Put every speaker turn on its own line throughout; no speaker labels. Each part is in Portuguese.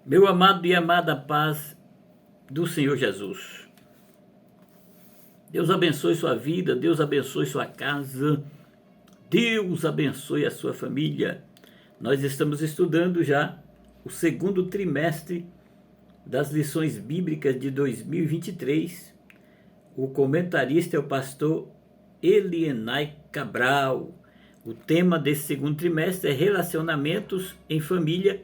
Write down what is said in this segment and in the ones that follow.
Meu amado e amada paz do Senhor Jesus. Deus abençoe sua vida, Deus abençoe sua casa, Deus abençoe a sua família. Nós estamos estudando já o segundo trimestre das lições bíblicas de 2023. O comentarista é o pastor Elienay Cabral. O tema desse segundo trimestre é relacionamentos em família,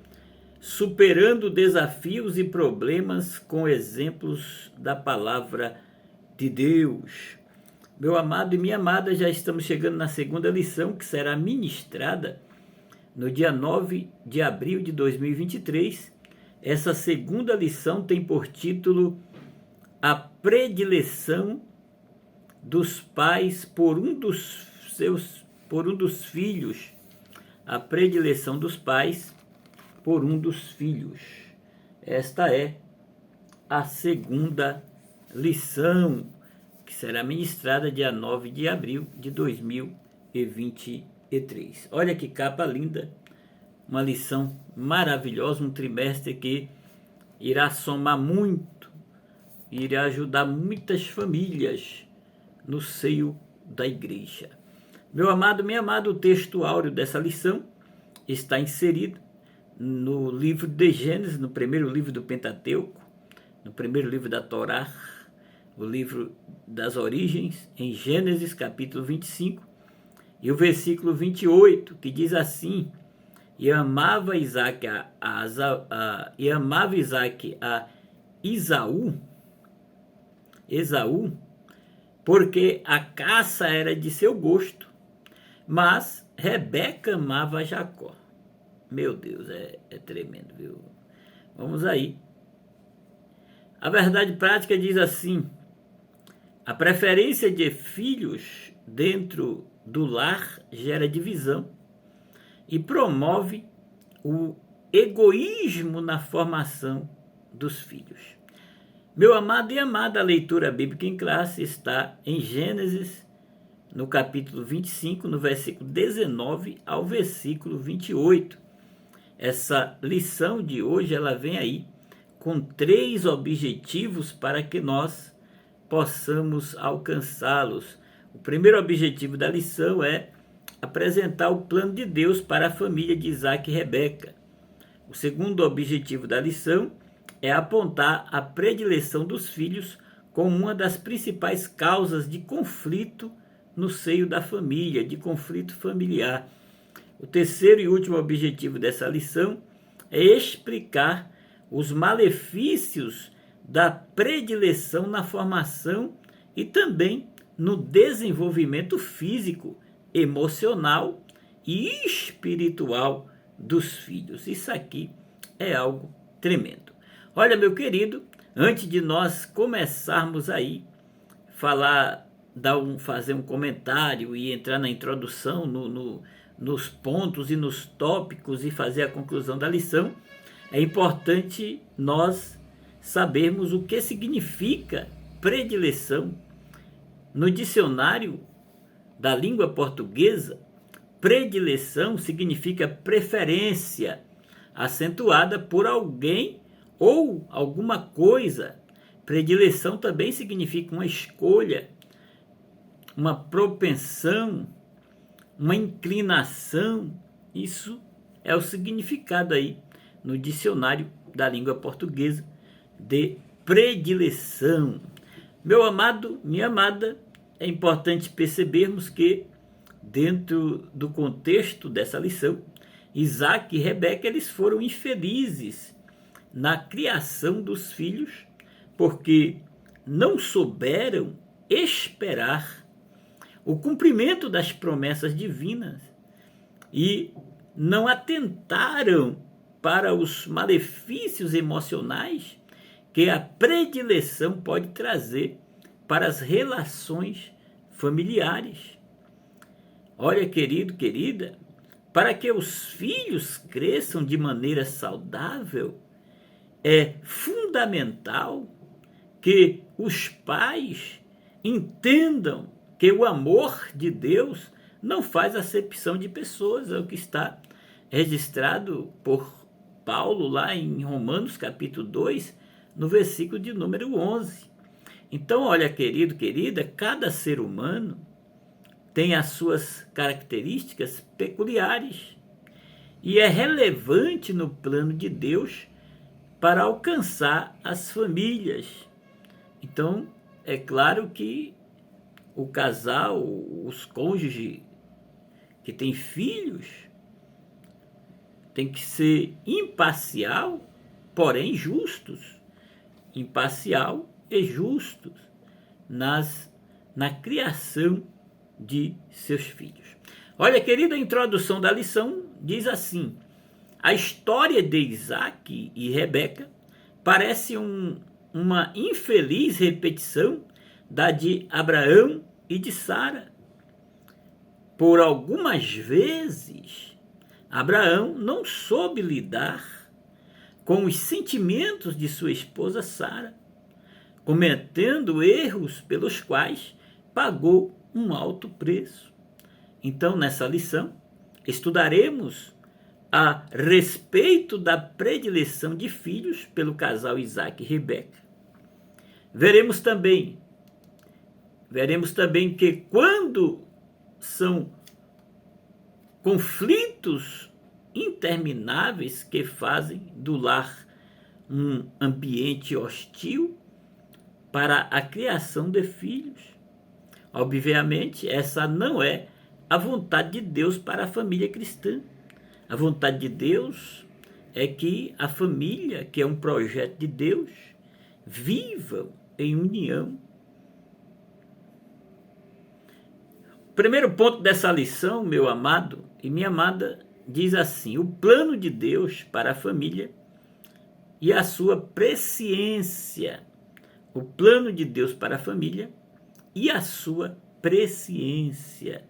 superando desafios e problemas com exemplos da palavra de Deus. Meu amado e minha amada, já estamos chegando na segunda lição, que será ministrada no dia 9 de abril de 2023. Essa segunda lição tem por título A Predileção dos Pais por um dos filhos. A predileção dos pais por um dos filhos. Esta é a segunda lição, que será ministrada dia 9 de abril de 2023. Olha que capa linda, uma lição maravilhosa, um trimestre que irá somar muito, irá ajudar muitas famílias no seio da igreja. Meu amado, minha amada, o texto áureo dessa lição está inserido no livro de Gênesis, no primeiro livro do Pentateuco, no primeiro livro da Torá, o livro das origens, em Gênesis capítulo 25, e o versículo 28, que diz assim: E amava Isaac a Esaú, porque a caça era de seu gosto, mas Rebeca amava Jacó. Meu Deus, é tremendo, viu? Vamos aí. A verdade prática diz assim: a preferência de filhos dentro do lar gera divisão e promove o egoísmo na formação dos filhos. Meu amado e amada, a leitura bíblica em classe está em Gênesis, no capítulo 25, no versículo 19 ao versículo 28. Essa lição de hoje, ela vem aí com 3 objetivos para que nós possamos alcançá-los. O primeiro objetivo da lição é apresentar o plano de Deus para a família de Isaac e Rebeca. O segundo objetivo da lição é apontar a predileção dos filhos como uma das principais causas de conflito no seio da família, de conflito familiar. O terceiro e último objetivo dessa lição é explicar os malefícios da predileção na formação e também no desenvolvimento físico, emocional e espiritual dos filhos. Isso aqui é algo tremendo. Olha, meu querido, antes de nós começarmos aí fazer um comentário e entrar na introdução, nos pontos e nos tópicos e fazer a conclusão da lição, é importante nós sabermos o que significa predileção. No dicionário da língua portuguesa, predileção significa preferência acentuada por alguém ou alguma coisa. Predileção também significa uma escolha, uma propensão, uma inclinação. Isso é o significado aí no dicionário da língua portuguesa de predileção. Meu amado, minha amada, é importante percebermos que dentro do contexto dessa lição, Isaac e Rebeca, eles foram infelizes na criação dos filhos, porque não souberam esperar o cumprimento das promessas divinas e não atentaram para os malefícios emocionais que a predileção pode trazer para as relações familiares. Olha, querido, querida, para que os filhos cresçam de maneira saudável, é fundamental que os pais entendam que o amor de Deus não faz acepção de pessoas, é o que está registrado por Paulo lá em Romanos capítulo 2, no versículo de número 11. Então, olha, querido, querida, cada ser humano tem as suas características peculiares e é relevante no plano de Deus para alcançar as famílias. Então, é claro que o casal, os cônjuges que têm filhos, tem que ser imparcial, porém justos. Imparcial e justos na criação de seus filhos. Olha, querida, a introdução da lição diz assim: a história de Isaac e Rebeca parece uma infeliz repetição da de Abraão e de Sara. Por algumas vezes, Abraão não soube lidar com os sentimentos de sua esposa Sara, cometendo erros pelos quais pagou um alto preço. Então, nessa lição, estudaremos a respeito da predileção de filhos pelo casal Isaac e Rebeca. Veremos também que quando são conflitos intermináveis que fazem do lar um ambiente hostil para a criação de filhos. Obviamente, essa não é a vontade de Deus para a família cristã. A vontade de Deus é que a família, que é um projeto de Deus, viva em união. O primeiro ponto dessa lição, meu amado e minha amada, diz assim: o plano de Deus para a família e a sua presciência. O plano de Deus para a família e a sua presciência.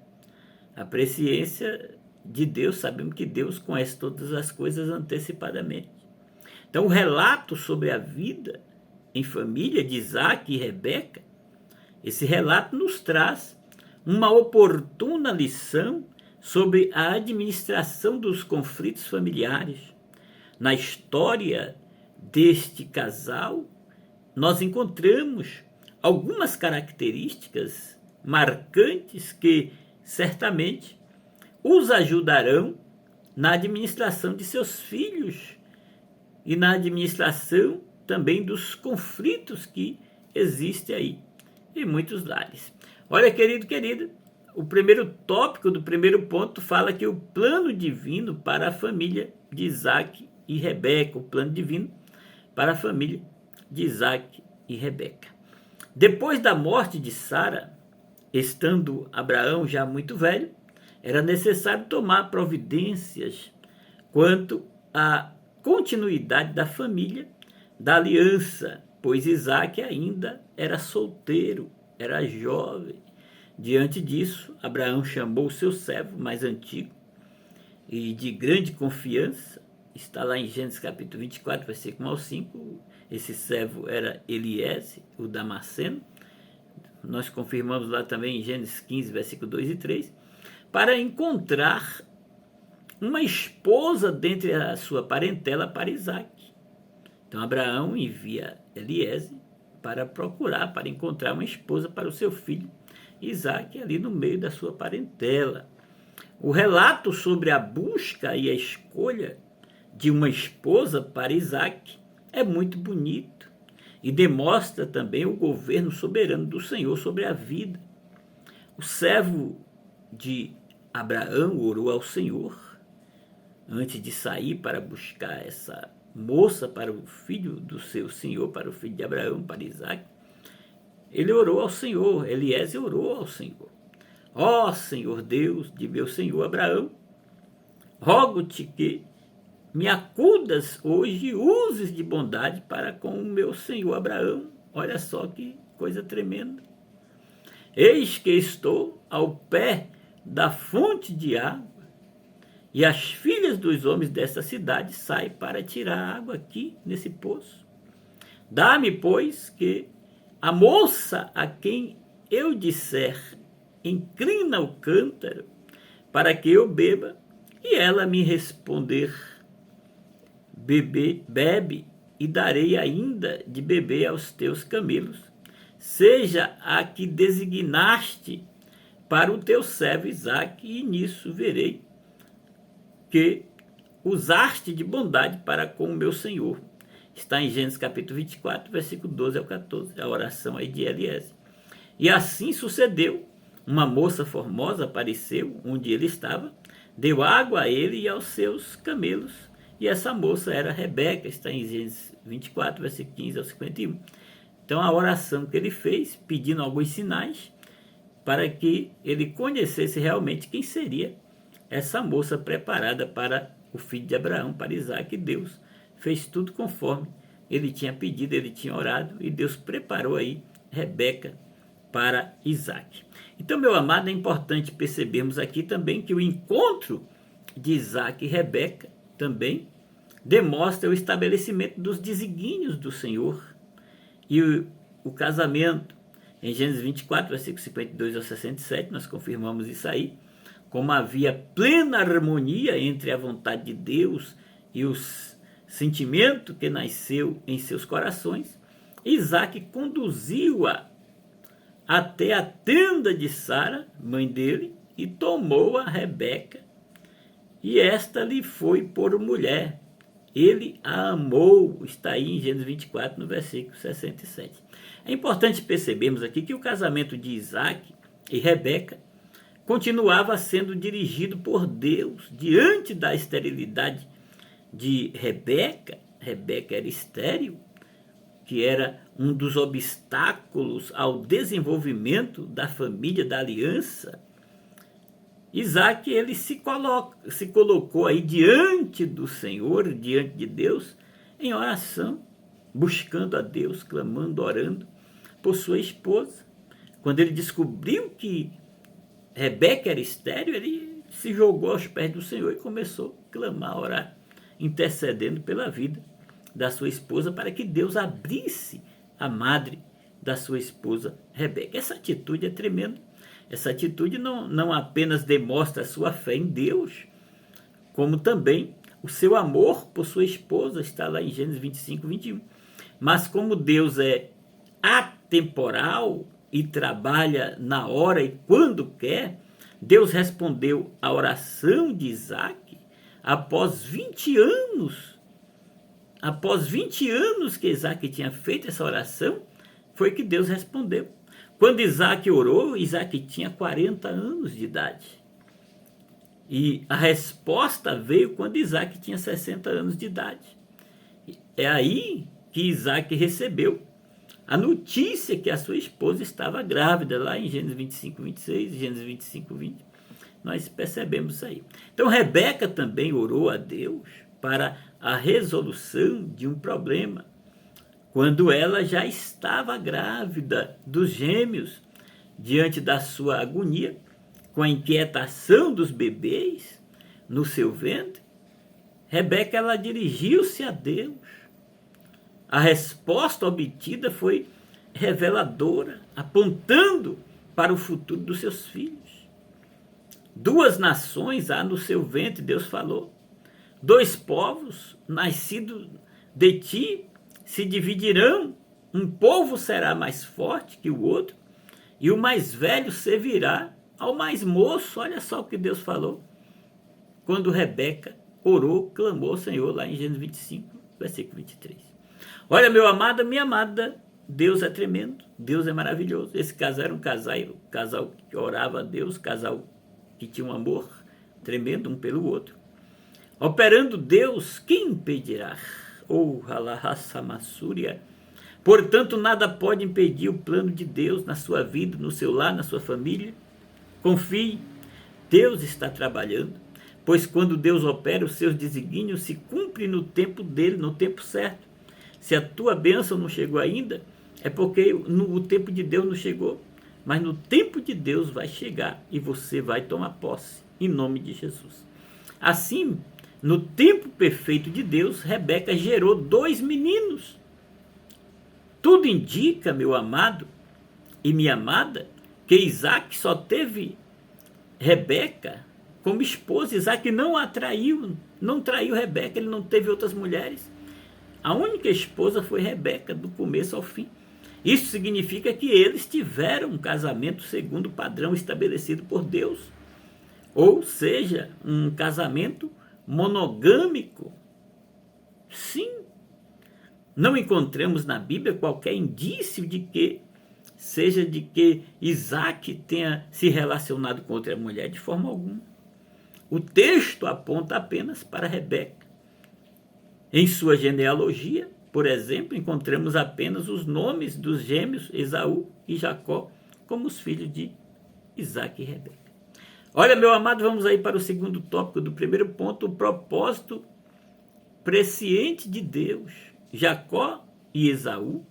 A presciência de Deus, sabemos que Deus conhece todas as coisas antecipadamente. Então, o relato sobre a vida em família de Isaac e Rebeca, esse relato nos traz uma oportuna lição sobre a administração dos conflitos familiares. Na história deste casal, nós encontramos algumas características marcantes que certamente os ajudarão na administração de seus filhos e na administração também dos conflitos que existem aí em muitos lares. Olha, querido, querida, o primeiro tópico do primeiro ponto fala que o plano divino para a família de Isaac e Rebeca, o plano divino para a família de Isaac e Rebeca. Depois da morte de Sara, estando Abraão já muito velho, era necessário tomar providências quanto à continuidade da família, da aliança, pois Isaac ainda era solteiro, era jovem. Diante disso, Abraão chamou o seu servo mais antigo e de grande confiança, está lá em Gênesis capítulo 24, versículo 1 ao 5, esse servo era Eliézer, o Damasceno. Nós confirmamos lá também em Gênesis 15, versículo 2 e 3, para encontrar uma esposa dentre a sua parentela para Isaac. Então Abraão envia Eliézer para procurar, para encontrar uma esposa para o seu filho Isaac, ali no meio da sua parentela. O relato sobre a busca e a escolha de uma esposa para Isaac é muito bonito e demonstra também o governo soberano do Senhor sobre a vida. O servo de Abraão orou ao Senhor antes de sair para buscar essa moça para o filho do seu senhor, para o filho de Abraão, para Isaac. Ele orou ao Senhor, Eliézer orou ao Senhor. Ó Senhor Deus de meu senhor Abraão, rogo-te que me acudas hoje e uses de bondade para com o meu senhor Abraão. Olha só que coisa tremenda. Eis que estou ao pé da fonte de água, e as filhas dos homens desta cidade saem para tirar água aqui nesse poço. Dá-me, pois, que a moça a quem eu disser, inclina o cântaro para que eu beba, e ela me responder, bebe e darei ainda de beber aos teus camelos. Seja a que designaste para o teu servo Isaque, e nisso verei que usaste de bondade para com o meu senhor. Está em Gênesis capítulo 24, versículo 12 ao 14, a oração aí de Eliezer. E assim sucedeu, uma moça formosa apareceu onde ele estava, deu água a ele e aos seus camelos, e essa moça era Rebeca, está em Gênesis 24, versículo 15 ao 51. Então a oração que ele fez, pedindo alguns sinais, para que ele conhecesse realmente quem seria essa moça preparada para o filho de Abraão, para Isaque. Deus fez tudo conforme ele tinha pedido, ele tinha orado, e Deus preparou aí Rebeca para Isaque. Então, meu amado, é importante percebermos aqui também que o encontro de Isaque e Rebeca também demonstra o estabelecimento dos desígnios do Senhor. E o casamento, em Gênesis 24, versículos 52 ao 67, nós confirmamos isso aí, como havia plena harmonia entre a vontade de Deus e o sentimento que nasceu em seus corações, Isaque conduziu-a até a tenda de Sara, mãe dele, e tomou a Rebeca, e esta lhe foi por mulher. Ele a amou, está aí em Gênesis 24, no versículo 67. É importante percebermos aqui que o casamento de Isaque e Rebeca continuava sendo dirigido por Deus. Diante da esterilidade de Rebeca, Rebeca era estéril, que era um dos obstáculos ao desenvolvimento da família, da aliança. Isaque, ele se colocou aí diante do Senhor, diante de Deus, em oração, buscando a Deus, clamando, orando por sua esposa. Quando ele descobriu que Rebeca era estéril, ele se jogou aos pés do Senhor e começou a clamar, a orar, intercedendo pela vida da sua esposa, para que Deus abrisse a madre da sua esposa Rebeca. Essa atitude é tremenda. Essa atitude não apenas demonstra a sua fé em Deus, como também o seu amor por sua esposa, está lá em Gênesis 25, 21. Mas como Deus é atemporal e trabalha na hora e quando quer, Deus respondeu à oração de Isaque após 20 anos. Após 20 anos que Isaque tinha feito essa oração, foi que Deus respondeu. Quando Isaque orou, Isaque tinha 40 anos de idade. E a resposta veio quando Isaque tinha 60 anos de idade. É aí que Isaque recebeu a notícia que a sua esposa estava grávida, lá em Gênesis 25, 26, Gênesis 25, 20. Nós percebemos isso aí. Então Rebeca também orou a Deus para a resolução de um problema, quando ela já estava grávida dos gêmeos, diante da sua agonia, com a inquietação dos bebês no seu ventre. Rebeca, ela dirigiu-se a Deus. A resposta obtida foi reveladora, apontando para o futuro dos seus filhos. 2 nações há no seu ventre, Deus falou. 2 povos nascidos de ti se dividirão. Um povo será mais forte que o outro, e o mais velho servirá ao mais moço. Olha só o que Deus falou quando Rebeca orou, clamou ao Senhor, lá em Gênesis 25, versículo 23. Olha, meu amado, minha amada, Deus é tremendo, Deus é maravilhoso. Esse casal era um casal que orava a Deus, casal que tinha um amor tremendo um pelo outro. Operando Deus, quem impedirá? Halahasamassúria. Portanto, nada pode impedir o plano de Deus na sua vida, no seu lar, na sua família. Confie, Deus está trabalhando, pois quando Deus opera, os seus desígnios se cumprem no tempo dele, no tempo certo. Se a tua bênção não chegou ainda, é porque o tempo de Deus não chegou. Mas no tempo de Deus vai chegar e você vai tomar posse, em nome de Jesus. Assim, no tempo perfeito de Deus, Rebeca gerou 2 meninos. Tudo indica, meu amado e minha amada, que Isaque só teve Rebeca como esposa. Isaque não a traiu, não traiu Rebeca, ele não teve outras mulheres. A única esposa foi Rebeca, do começo ao fim. Isso significa que eles tiveram um casamento segundo o padrão estabelecido por Deus. Ou seja, um casamento monogâmico. Sim. Não encontramos na Bíblia qualquer indício de que Isaac tenha se relacionado com outra mulher de forma alguma. O texto aponta apenas para Rebeca. Em sua genealogia, por exemplo, encontramos apenas os nomes dos gêmeos Esaú e Jacó como os filhos de Isaac e Rebeca. Olha, meu amado, vamos aí para o segundo tópico do primeiro ponto, o propósito presciente de Deus. Jacó e Esaú,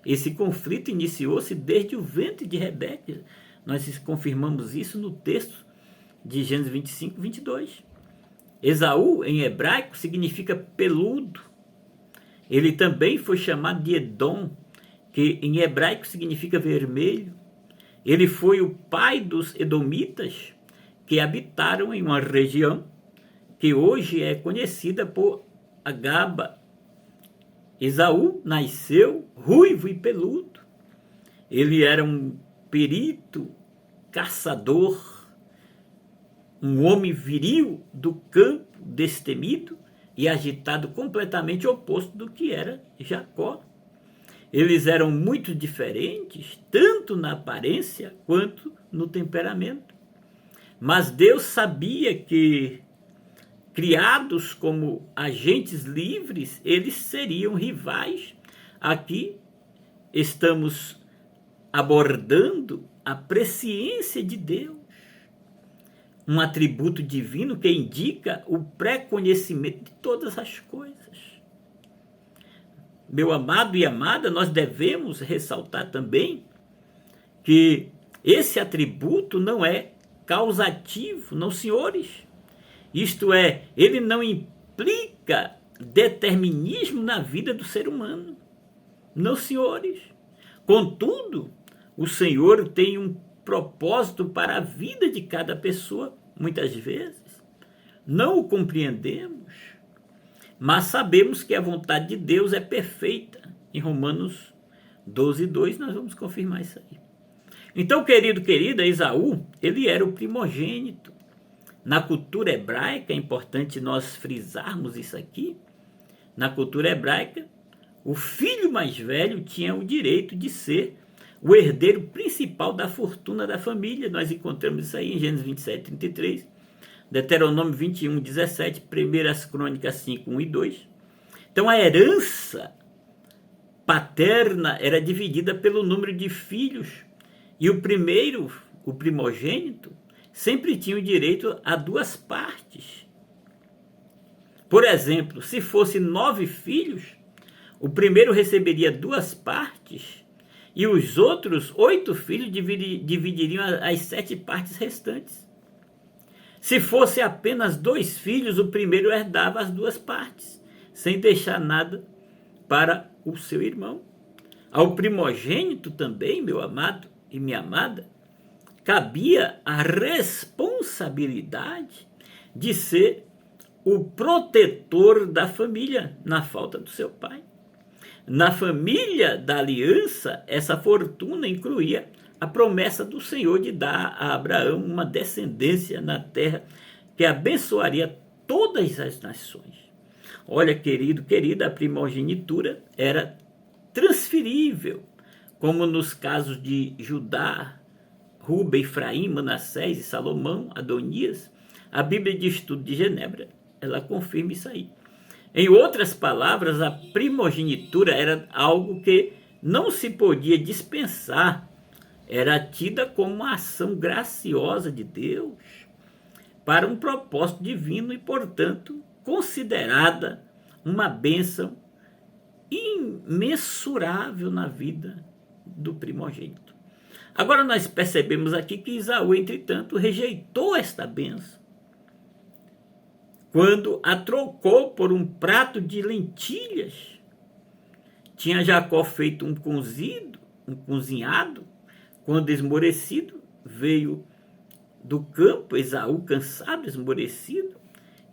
esse conflito iniciou-se desde o ventre de Rebeca. Nós confirmamos isso no texto de Gênesis 25, 22. Esaú, em hebraico, significa peludo. Ele também foi chamado de Edom, que em hebraico significa vermelho. Ele foi o pai dos edomitas, que habitaram em uma região que hoje é conhecida por Agaba. Esaú nasceu ruivo e peludo. Ele era um perito, caçador, um homem viril do campo, destemido e agitado, completamente oposto do que era Jacó. Eles eram muito diferentes, tanto na aparência quanto no temperamento. Mas Deus sabia que, criados como agentes livres, eles seriam rivais. Aqui estamos abordando a presciência de Deus, um atributo divino que indica o pré-conhecimento de todas as coisas. Meu amado e amada, nós devemos ressaltar também que esse atributo não é causativo, não, senhores. Isto é, ele não implica determinismo na vida do ser humano. Não, senhores. Contudo, o Senhor tem um propósito para a vida de cada pessoa, muitas vezes. Não o compreendemos, mas sabemos que a vontade de Deus é perfeita. Em Romanos 12, 2, nós vamos confirmar isso aí. Então, querida, Esaú, ele era o primogênito. Na cultura hebraica, é importante nós frisarmos isso aqui, na cultura hebraica, o filho mais velho tinha o direito de ser o herdeiro principal da fortuna da família. Nós encontramos isso aí em Gênesis 27, 33, Deuteronômio 21, 17, 1 Crônicas 5, 1 e 2. Então a herança paterna era dividida pelo número de filhos, e o primogênito, sempre tinha o direito a duas partes. Por exemplo, se fosse 9 filhos, o primeiro receberia 2 partes, e os outros 8 filhos dividiriam as 7 partes restantes. Se fosse apenas 2 filhos, o primeiro herdava as 2 partes, sem deixar nada para o seu irmão. Ao primogênito também, meu amado e minha amada, cabia a responsabilidade de ser o protetor da família na falta do seu pai. Na família da aliança, essa fortuna incluía a promessa do Senhor de dar a Abraão uma descendência na terra que abençoaria todas as nações. Olha, querida, a primogenitura era transferível, como nos casos de Judá, Ruben, Efraim, Manassés e Salomão, Adonias. A Bíblia de Estudo de Genebra, ela confirma isso aí. Em outras palavras, a primogenitura era algo que não se podia dispensar, era tida como uma ação graciosa de Deus para um propósito divino e, portanto, considerada uma bênção imensurável na vida do primogênito. Agora nós percebemos aqui que Esaú, entretanto, rejeitou esta bênção quando a trocou por um prato de lentilhas. Tinha Jacó feito um cozinhado, quando esmorecido, veio do campo Esaú cansado, esmorecido,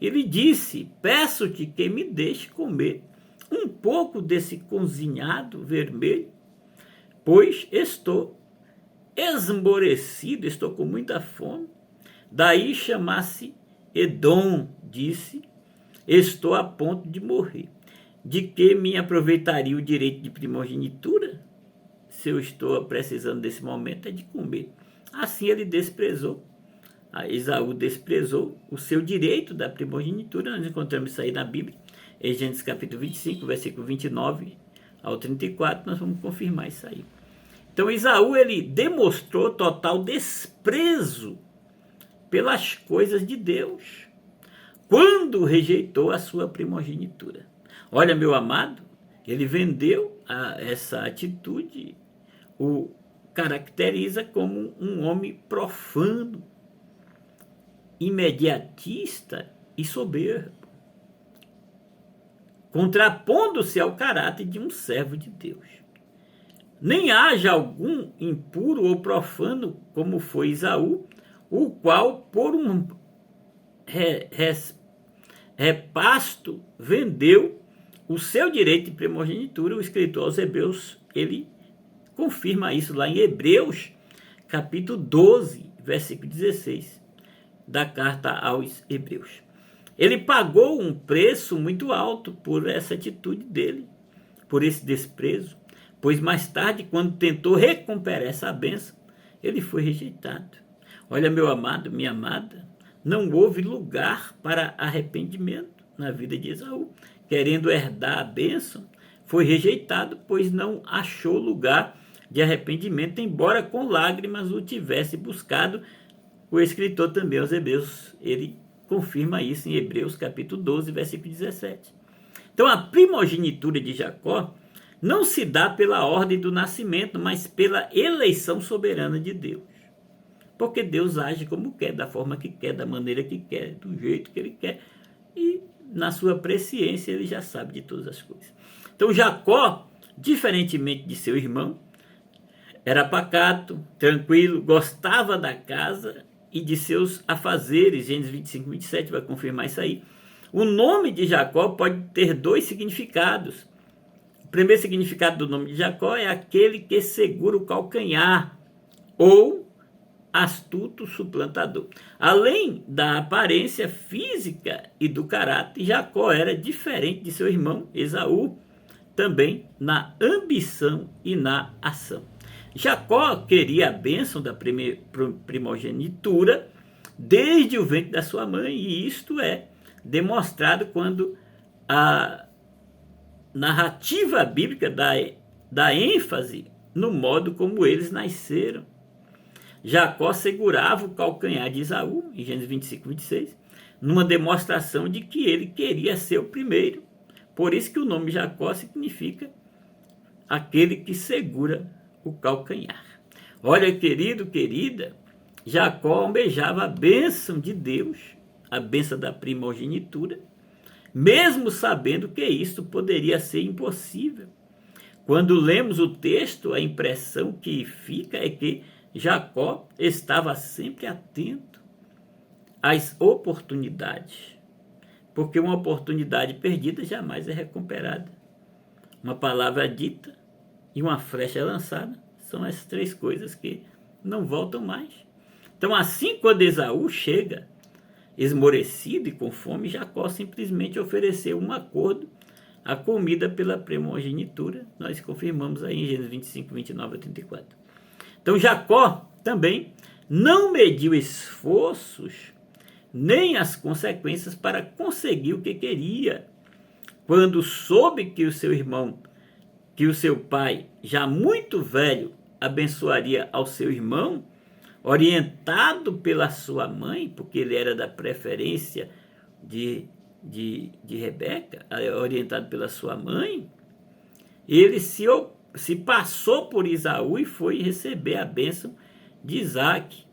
Ele disse: peço-te que me deixe comer um pouco desse cozinhado vermelho, pois estou esmorecido, estou com muita fome. Daí chamasse Edom, disse: estou a ponto de morrer. De que me aproveitaria o direito de primogenitura? Se eu estou precisando desse momento é de comer. Assim ele desprezou. Esaú desprezou o seu direito da primogenitura. Nós encontramos isso aí na Bíblia, em Gênesis capítulo 25, versículo 29 ao 34, nós vamos confirmar isso aí. Então Esaú, ele demonstrou total desprezo pelas coisas de Deus, quando rejeitou a sua primogenitura. Olha, meu amado, ele vendeu essa atitude, o caracteriza como um homem profano, imediatista e soberbo, contrapondo-se ao caráter de um servo de Deus. Nem haja algum impuro ou profano, como foi Esaú, o qual, por um repasto, vendeu o seu direito de primogenitura. O escritor aos Hebreus, ele confirma isso lá em Hebreus, capítulo 12, versículo 16, da carta aos Hebreus. Ele pagou um preço muito alto por essa atitude dele, por esse desprezo, pois mais tarde, quando tentou recuperar essa bênção, ele foi rejeitado. Olha, meu amado, minha amada, não houve lugar para arrependimento na vida de Esaú. Querendo herdar a bênção, foi rejeitado, pois não achou lugar de arrependimento, embora com lágrimas o tivesse buscado. O escritor também aos Hebreus, ele confirma isso em Hebreus capítulo 12, versículo 17. Então a primogenitura de Jacó não se dá pela ordem do nascimento, mas pela eleição soberana de Deus. Porque Deus age como quer, da forma que quer, da maneira que quer, do jeito que ele quer. E na sua presciência ele já sabe de todas as coisas. Então Jacó, diferentemente de seu irmão, era pacato, tranquilo, gostava da casa e de seus afazeres. Gênesis 25, 27 vai confirmar isso aí. O nome de Jacó pode ter dois significados. O primeiro significado do nome de Jacó é aquele que segura o calcanhar, ou astuto suplantador. Além da aparência física e do caráter, Jacó era diferente de seu irmão Esaú, também na ambição e na ação. Jacó queria a bênção da primogenitura desde o ventre da sua mãe, e isto é demonstrado quando a narrativa bíblica dá ênfase no modo como eles nasceram. Jacó segurava o calcanhar de Esaú, em Gênesis 25, 26, numa demonstração de que ele queria ser o primeiro. Por isso que o nome Jacó significa aquele que segura o calcanhar. Olha, querido, querida, Jacó almejava a bênção de Deus, a bênção da primogenitura, mesmo sabendo que isso poderia ser impossível. Quando lemos o texto, a impressão que fica é que Jacó estava sempre atento às oportunidades, porque uma oportunidade perdida jamais é recuperada. Uma palavra dita e uma flecha lançada são as três coisas que não voltam mais. Então, assim, quando Esaú chega esmorecido e com fome, Jacó simplesmente ofereceu um acordo, a comida pela primogenitura. Nós confirmamos aí em Gênesis 25, 29 a 34. Então Jacó também não mediu esforços nem as consequências para conseguir o que queria. Quando soube que o seu irmão, que o seu pai, já muito velho, abençoaria ao seu irmão, orientado pela sua mãe, porque ele era da preferência de Rebeca, orientado pela sua mãe, ele se passou por Esaú e foi receber a bênção de Isaac.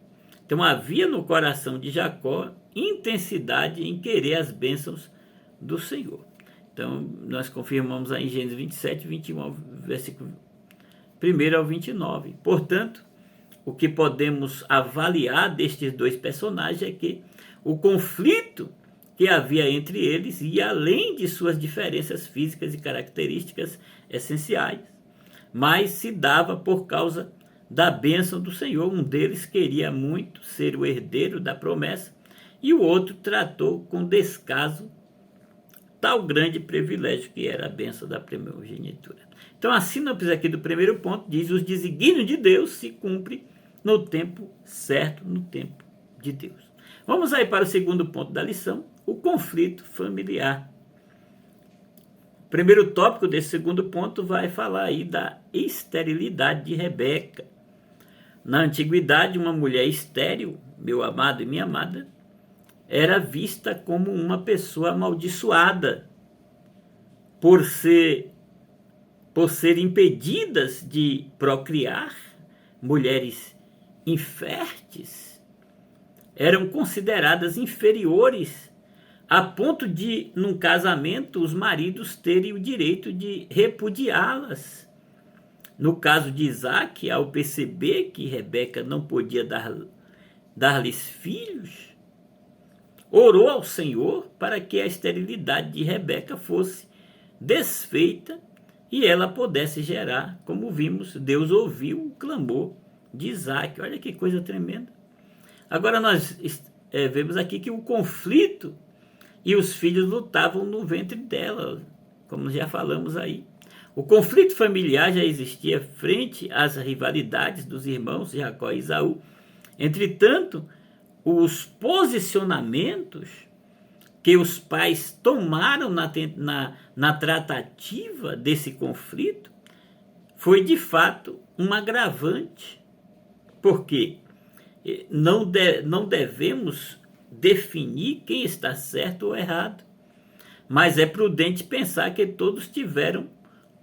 Então havia no coração de Jacó intensidade em querer as bênçãos do Senhor. Então nós confirmamos aí em Gênesis 27, 21, versículo 1 ao 29. Portanto, o que podemos avaliar destes dois personagens é que o conflito que havia entre eles e além de suas diferenças físicas e características essenciais, mas se dava por causa da bênção do Senhor. Um deles queria muito ser o herdeiro da promessa e o outro tratou com descaso tal grande privilégio que era a bênção da primogenitura. Então a sinopse aqui do primeiro ponto diz: os desígnios de Deus se cumprem no tempo certo, no tempo de Deus. Vamos aí para o segundo ponto da lição, o conflito familiar. O primeiro tópico desse segundo ponto vai falar aí da esterilidade de Rebeca. Na antiguidade, uma mulher estéril, meu amado e minha amada, era vista como uma pessoa amaldiçoada por ser impedidas de procriar. Mulheres inférteis eram consideradas inferiores a ponto de, num casamento, os maridos terem o direito de repudiá-las. No caso de Isaac, ao perceber que Rebeca não podia dar-lhes filhos, orou ao Senhor para que a esterilidade de Rebeca fosse desfeita e ela pudesse gerar. Como vimos, Deus ouviu o clamor de Isaac. Olha que coisa tremenda. Agora nós vemos aqui que o conflito e os filhos lutavam no ventre dela, como já falamos aí. O conflito familiar já existia frente às rivalidades dos irmãos Jacó e Esaú. Entretanto, os posicionamentos que os pais tomaram na tratativa desse conflito foi de fato um agravante. Por quê? Não devemos definir quem está certo ou errado, mas é prudente pensar que todos tiveram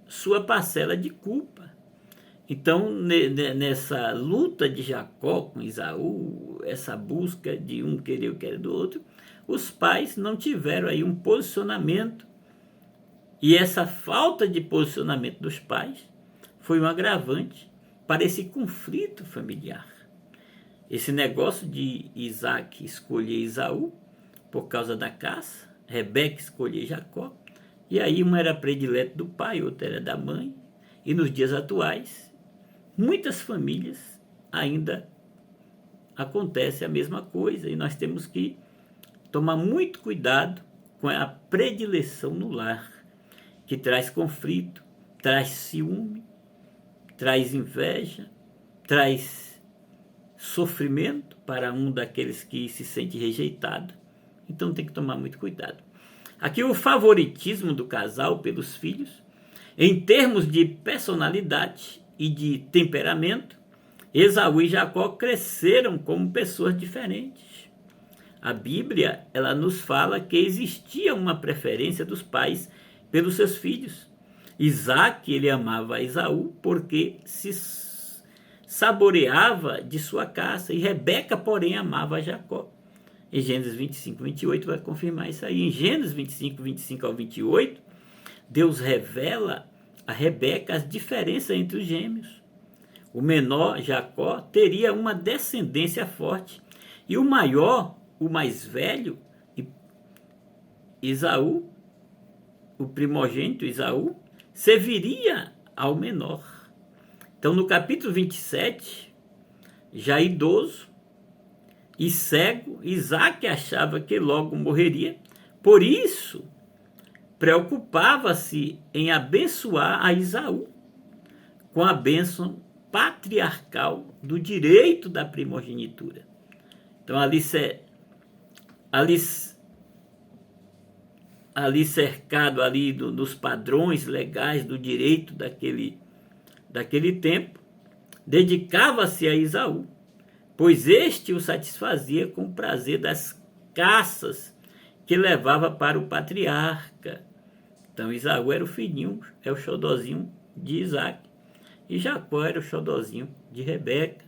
sua parcela de culpa. Então, nessa luta de Jacó com Esaú, essa busca de um querer o querer do outro, os pais não tiveram aí um posicionamento, e essa falta de posicionamento dos pais foi um agravante para esse conflito familiar. Esse negócio de Isaac escolher Esaú por causa da caça, Rebeca escolher Jacó, e aí uma era predileta do pai, outra era da mãe, e nos dias atuais, muitas famílias ainda acontece a mesma coisa, e nós temos que tomar muito cuidado com a predileção no lar, que traz conflito, traz ciúme, traz inveja, traz sofrimento para um daqueles que se sente rejeitado. Então tem que tomar muito cuidado. Aqui o favoritismo do casal pelos filhos, em termos de personalidade e de temperamento, Esaú e Jacó cresceram como pessoas diferentes. A Bíblia, ela nos fala que existia uma preferência dos pais pelos seus filhos. Isaac, ele amava Esaú porque se saboreava de sua caça, e Rebeca, porém, amava Jacó. Em Gênesis 25, 28 vai confirmar isso aí. Em Gênesis 25, 25 ao 28, Deus revela a Rebeca as diferenças entre os gêmeos. O menor, Jacó, teria uma descendência forte, e o maior, o mais velho, Esaú, o primogênito Esaú, serviria ao menor. Então, no capítulo 27, já idoso e cego, Isaac achava que logo morreria, por isso preocupava-se em abençoar a Esaú com a bênção patriarcal do direito da primogenitura. Então, ali cercado ali dos padrões legais do direito daquele tempo, dedicava-se a Esaú, pois este o satisfazia com o prazer das caças que levava para o patriarca. Então Esaú era o filhinho, é o xodózinho de Isaac, e Jacó era o xodózinho de Rebeca,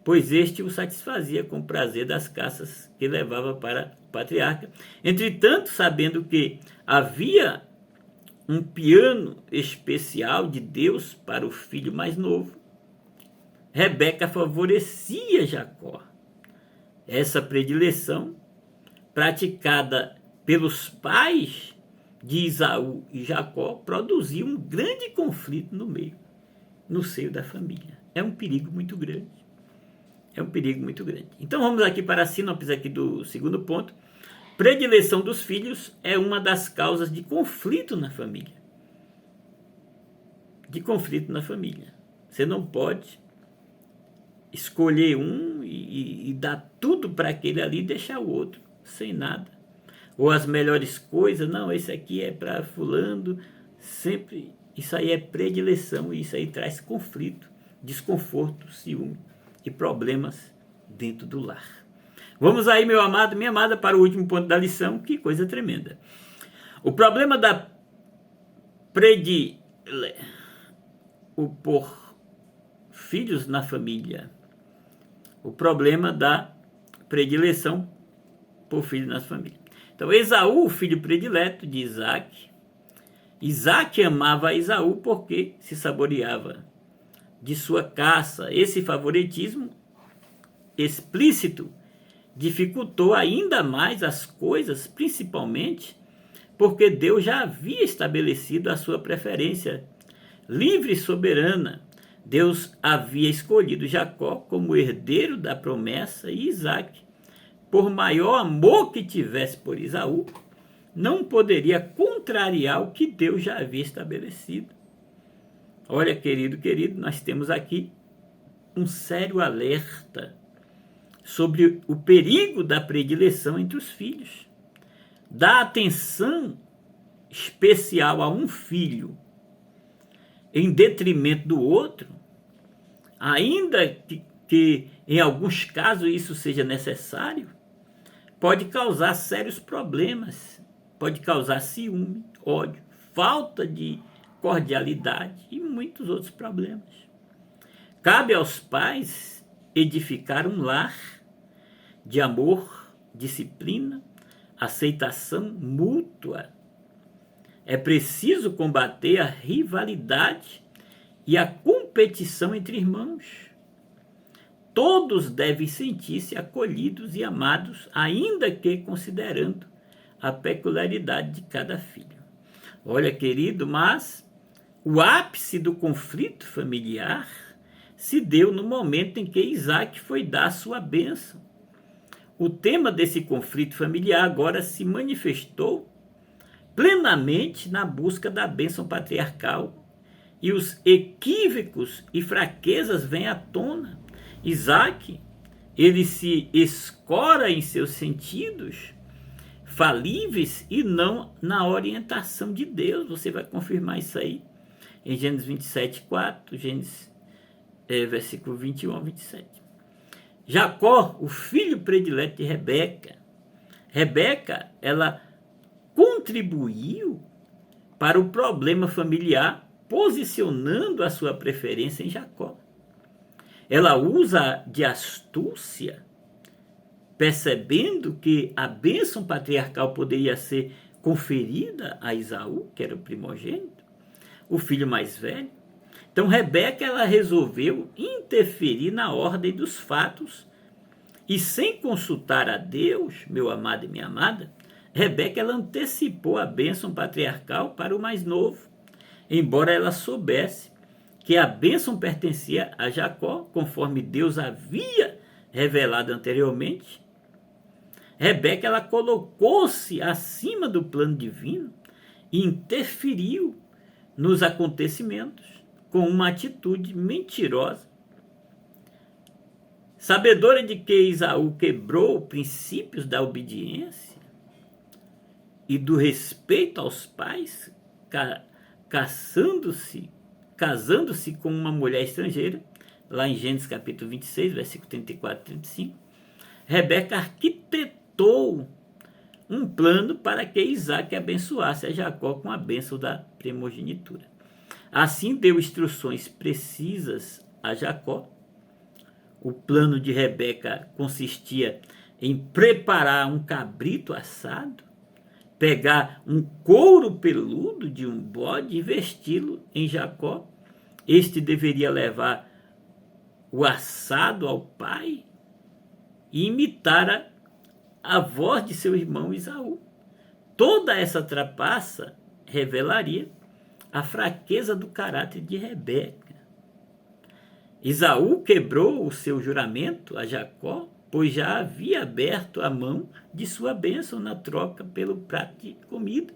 pois este o satisfazia com o prazer das caças que levava para o patriarca. Entretanto, sabendo que havia um piano especial de Deus para o filho mais novo, Rebeca favorecia Jacó. Essa predileção, praticada pelos pais de Esaú e Jacó produziu um grande conflito no seio da família. É um perigo muito grande. É um perigo muito grande. Então vamos aqui para a sinopse aqui do segundo ponto. Predileção dos filhos é uma das causas de conflito na família. De conflito na família. Você não pode escolher um e dar tudo para aquele ali e deixar o outro sem nada. Ou as melhores coisas, não, esse aqui é para fulano, sempre. Isso aí é predileção e isso aí traz conflito, desconforto, ciúme e problemas dentro do lar. Vamos aí, meu amado, minha amada, para o último ponto da lição, que coisa tremenda. O problema da por filhos na família. O problema da predileção por filhos na família. Então, Esaú, o filho predileto de Isaac. Isaac amava a Esaú porque se saboreava de sua caça. Esse favoritismo explícito dificultou ainda mais as coisas, principalmente porque Deus já havia estabelecido a sua preferência livre e soberana. Deus havia escolhido Jacó como herdeiro da promessa e Isaac, por maior amor que tivesse por Esaú, não poderia contrariar o que Deus já havia estabelecido. Olha, querido, nós temos aqui um sério alerta sobre o perigo da predileção entre os filhos. Dar atenção especial a um filho em detrimento do outro, ainda que em alguns casos isso seja necessário, pode causar sérios problemas, pode causar ciúme, ódio, falta de cordialidade e muitos outros problemas. Cabe aos pais edificar um lar de amor, disciplina, aceitação mútua. É preciso combater a rivalidade e a competição entre irmãos. Todos devem sentir-se acolhidos e amados, ainda que considerando a peculiaridade de cada filho. Olha, querido, mas o ápice do conflito familiar se deu no momento em que Isaac foi dar sua bênção. O tema desse conflito familiar agora se manifestou plenamente na busca da bênção patriarcal e os equívocos e fraquezas vêm à tona. Isaac, ele se escora em seus sentidos falíveis e não na orientação de Deus. Você vai confirmar isso aí em Gênesis 27:4, Gênesis versículo 21 a 27. Jacó, o filho predileto de Rebeca. Rebeca, ela contribuiu para o problema familiar, posicionando a sua preferência em Jacó. Ela usa de astúcia, percebendo que a bênção patriarcal poderia ser conferida a Esaú, que era o primogênito, o filho mais velho. Então Rebeca, ela resolveu interferir na ordem dos fatos e, sem consultar a Deus, meu amado e minha amada, Rebeca, ela antecipou a bênção patriarcal para o mais novo, embora ela soubesse que a bênção pertencia a Jacó, conforme Deus havia revelado anteriormente. Rebeca, ela colocou-se acima do plano divino e interferiu nos acontecimentos com uma atitude mentirosa. Sabedora de que Esaú quebrou princípios da obediência e do respeito aos pais, casando-se com uma mulher estrangeira, lá em Gênesis capítulo 26, versículo 34 e 35, Rebeca arquitetou um plano para que Isaac abençoasse a Jacó com a bênção da primogenitura. Assim deu instruções precisas a Jacó. O plano de Rebeca consistia em preparar um cabrito assado, pegar um couro peludo de um bode e vesti-lo em Jacó. Este deveria levar o assado ao pai e imitar a voz de seu irmão Esaú. Toda essa trapaça revelaria a fraqueza do caráter de Rebeca. Esaú quebrou o seu juramento a Jacó, pois já havia aberto a mão de sua bênção na troca pelo prato de comida.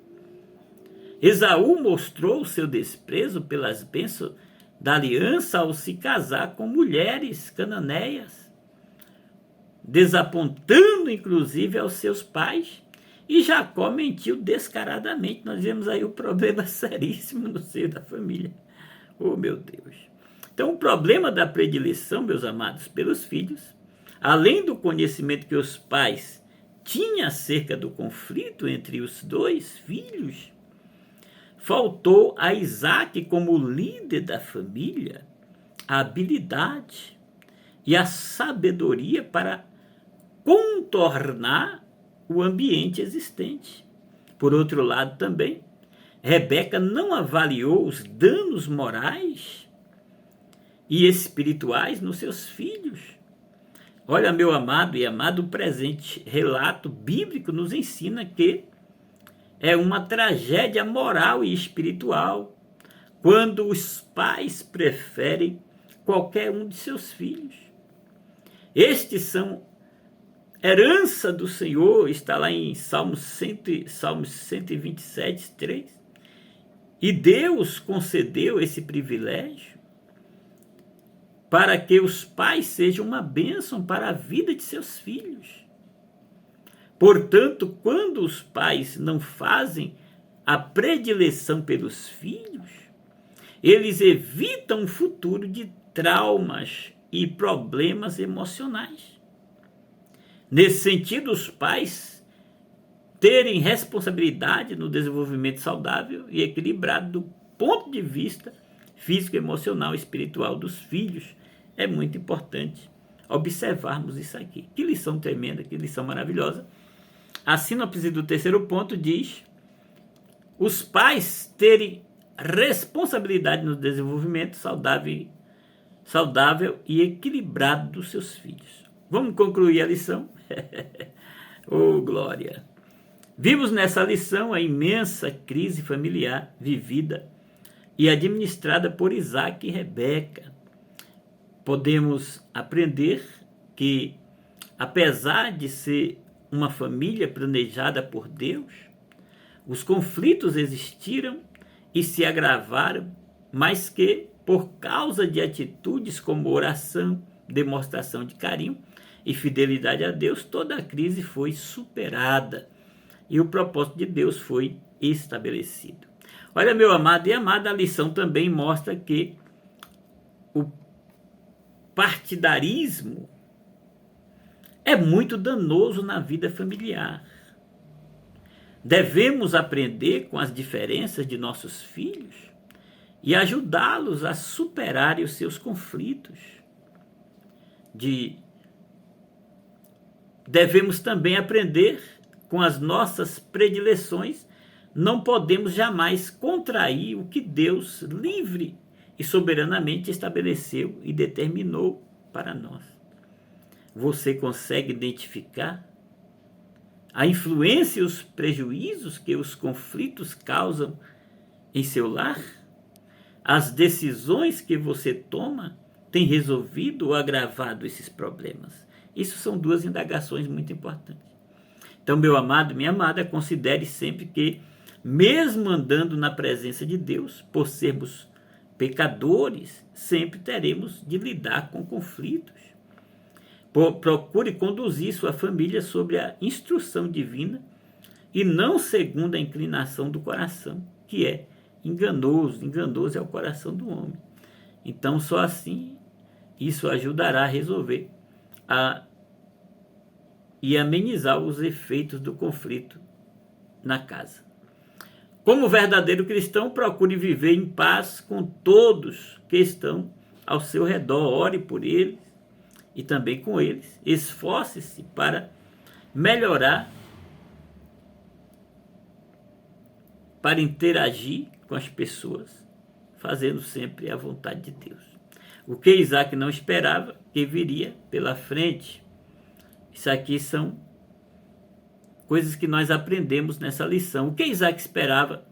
Esaú mostrou o seu desprezo pelas bênçãos da aliança ao se casar com mulheres cananeias, desapontando inclusive aos seus pais. E Jacó mentiu descaradamente. Nós vemos aí o problema seríssimo no seio da família. Oh, meu Deus. Então, o problema da predileção, meus amados, pelos filhos, além do conhecimento que os pais tinham acerca do conflito entre os dois filhos, faltou a Isaac, como líder da família, a habilidade e a sabedoria para contornar o ambiente existente. Por outro lado também, Rebeca não avaliou os danos morais e espirituais nos seus filhos. Olha, meu amado e amado, o presente relato bíblico nos ensina que é uma tragédia moral e espiritual quando os pais preferem qualquer um de seus filhos. Estes são herança do Senhor, está lá em Salmos 127, 3. E Deus concedeu esse privilégio para que os pais sejam uma bênção para a vida de seus filhos. Portanto, quando os pais não fazem a predileção pelos filhos, eles evitam um futuro de traumas e problemas emocionais. Nesse sentido, os pais terem responsabilidade no desenvolvimento saudável e equilibrado do ponto de vista físico, emocional e espiritual dos filhos. É muito importante observarmos isso aqui. Que lição tremenda, que lição maravilhosa. A síntese do terceiro ponto diz: os pais terem responsabilidade no desenvolvimento saudável e equilibrado dos seus filhos. Vamos concluir a lição? Oh, glória! Vimos nessa lição a imensa crise familiar vivida e administrada por Isaac e Rebeca. Podemos aprender que, apesar de ser uma família planejada por Deus, os conflitos existiram e se agravaram, mas que, por causa de atitudes como oração, demonstração de carinho e fidelidade a Deus, toda a crise foi superada e o propósito de Deus foi estabelecido. Olha, meu amado e amada, a lição também mostra que o partidarismo é muito danoso na vida familiar. Devemos aprender com as diferenças de nossos filhos e ajudá-los a superarem os seus conflitos. Devemos também aprender com as nossas predileções. Não podemos jamais contrair o que Deus livre e soberanamente estabeleceu e determinou para nós. Você consegue identificar a influência e os prejuízos que os conflitos causam em seu lar? As decisões que você toma têm resolvido ou agravado esses problemas? Isso são duas indagações muito importantes. Então, meu amado, minha amada, considere sempre que, mesmo andando na presença de Deus, por sermos pecadores, sempre teremos de lidar com conflitos. Procure conduzir sua família sobre a instrução divina e não segundo a inclinação do coração, que é enganoso. Enganoso é o coração do homem. Então, só assim, isso ajudará a resolver e amenizar os efeitos do conflito na casa. Como verdadeiro cristão, procure viver em paz com todos que estão ao seu redor. Ore por eles e também com eles. Esforce-se para melhorar, para interagir com as pessoas, fazendo sempre a vontade de Deus. O que Isaac não esperava, que viria pela frente. Isso aqui são coisas que nós aprendemos nessa lição. O que Isaac esperava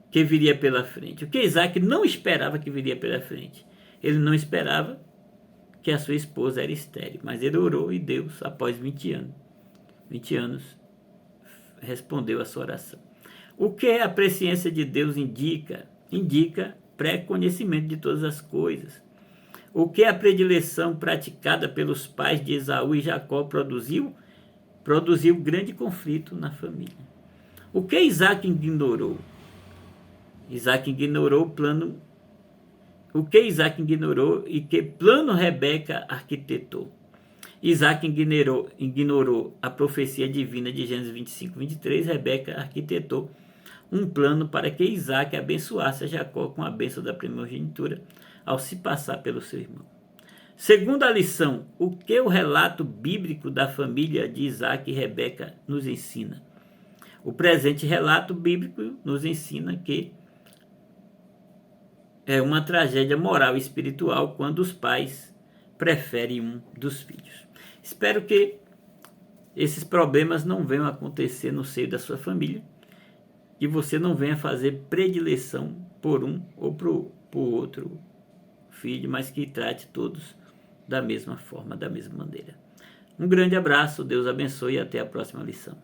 que viria pela frente? O que Isaac não esperava que viria pela frente? Ele não esperava que a sua esposa era estéril, mas ele orou e Deus, após 20 anos, respondeu a sua oração. O que a presciência de Deus indica? Indica pré-conhecimento de todas as coisas. O que a predileção praticada pelos pais de Esaú e Jacó produziu? Produziu grande conflito na família. O que Isaac ignorou? Isaac ignorou o plano. O que Isaac ignorou e que plano Rebeca arquitetou? Isaac ignorou a profecia divina de Gênesis 25, 23. Rebeca arquitetou um plano para que Isaac abençoasse a Jacó com a bênção da primogenitura ao se passar pelo seu irmão. Segunda lição, o que o relato bíblico da família de Isaac e Rebeca nos ensina? O presente relato bíblico nos ensina que é uma tragédia moral e espiritual quando os pais preferem um dos filhos. Espero que esses problemas não venham a acontecer no seio da sua família, que você não venha fazer predileção por um ou por outro filho, mas que trate todos da mesma forma, da mesma maneira. Um grande abraço, Deus abençoe e até a próxima lição.